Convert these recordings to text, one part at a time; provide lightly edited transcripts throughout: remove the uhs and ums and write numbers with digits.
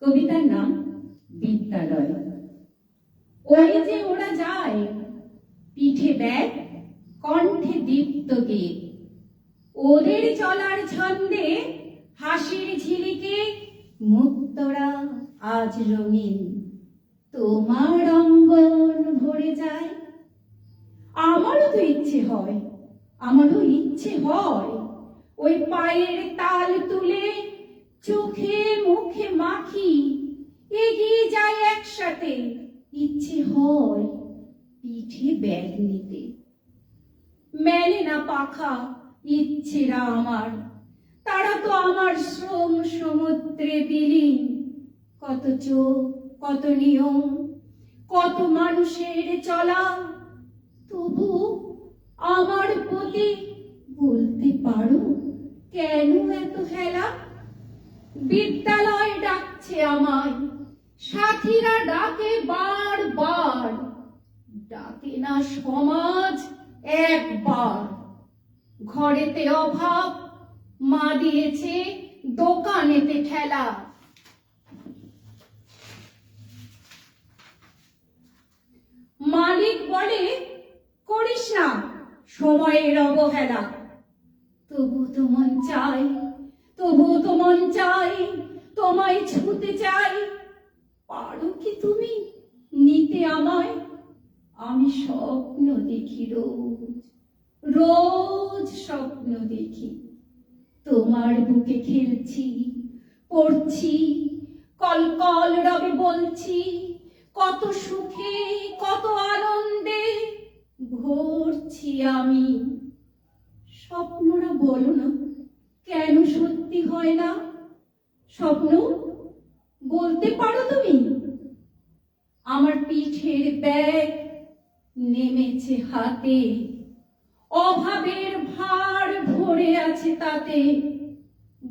কবিতার নাম বিদ্যালয়। ওই যে ওরা যায়, পিঠে ব্যাগ, কণ্ঠে দীপ্ত গীত, ওদের চলার ছন্দে হাসির ঝিলিকে মুক্তরা আজ রঙিন, তোমার অঙ্গন ভরে যায়। আমারও তো ইচ্ছে হয়, আমারও ইচ্ছে হয় ওই পায়ের তাল তুলে চোখে মুখে মাখি এগিয়ে যায় একসাথে। ইচ্ছে হয় পিঠে ব্যাগ নিতে, মেলে না পাখা ইচ্ছেরা আমার, তারা তো আমার শ্রম সমুদ্রে বিলীন। কত চোখ, কত নিয়ম, কত মানুষের চলা, তবু আমার প্রতি বলতে পারো কেন এত হেলা? বিদ্যালয় ডাকছে আমায়, সাথীরা ডাকে বারবার, ডাকে না সমাজ একবার। ঘরেতে অভাব, মা দিয়েছে দোকানেতে ঠেলা। মালিক বলে করিস না সময়ের অবহেলা, তবু তো মন চাই, তবু তো মন চাই, তোমায় ছুঁতে চাই। পারো কি তুমি নিতে আমায়? আমি স্বপ্ন দেখি রোজ, রোজ স্বপ্ন দেখি, তোমার বুকে খেলছি, পড়ছি, কল কল রবে বলছি, কত সুখে কত আনন্দে ভরছি আমি। স্বপ্নরা বলো না কেন সত্যি হয় না? স্বপ্ন বলতে পারো তুমি? আমার পিঠের ব্যাগ নেমেছে হাতে, অভাবের ভার ভরে আছে তাতে,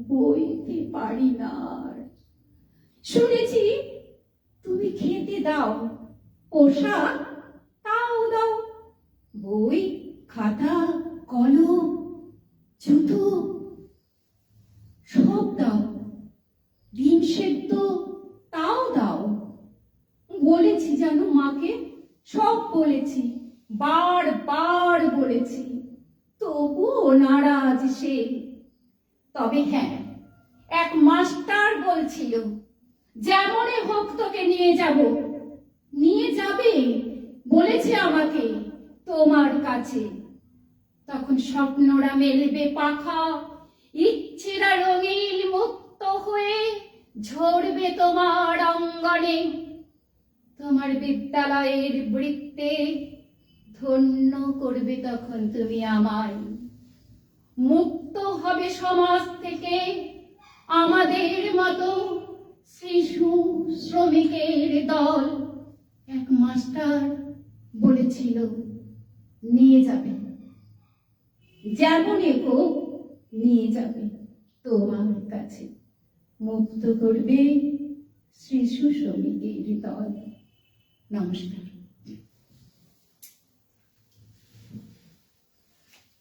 বইতে পারি না আর। শুনেছি তুমি খেতে দাও, পোশাক তাও দাও, বই খাতা কলম জুতো সব দাও, ডিম সেদ্ধ তাও দাও। বলেছি জানো মাকে, সব বলেছি, বারবার বলেছি, তবুও নারাজ সে। তবে হ্যাঁ, এক মাস্টার বলছিল যেমনে হোক তোকে নিয়ে যাব। নিয়ে যাবে বলেছে আমাকে তোমার কাছে। তখন স্বপ্নরা মেলবে পাখা, ইচ্ছেরা রঙিন মুক্ত হয়ে ঝরবে তোমার অঙ্গনে। তোমার বিদ্যালয়ের বৃত্তে ধন্য করবে তখন তুমি আমায়। মুক্ত হবে সমাজ থেকে আমাদের মতো শিশু শ্রমিকের দল। এক মাস্টার বলেছিল নিয়ে যাবে, যেমন হোক নিয়ে যাবে তোমার কাছে, মুক্ত করবে শিশু শ্রমিকের দল। নমস্কার।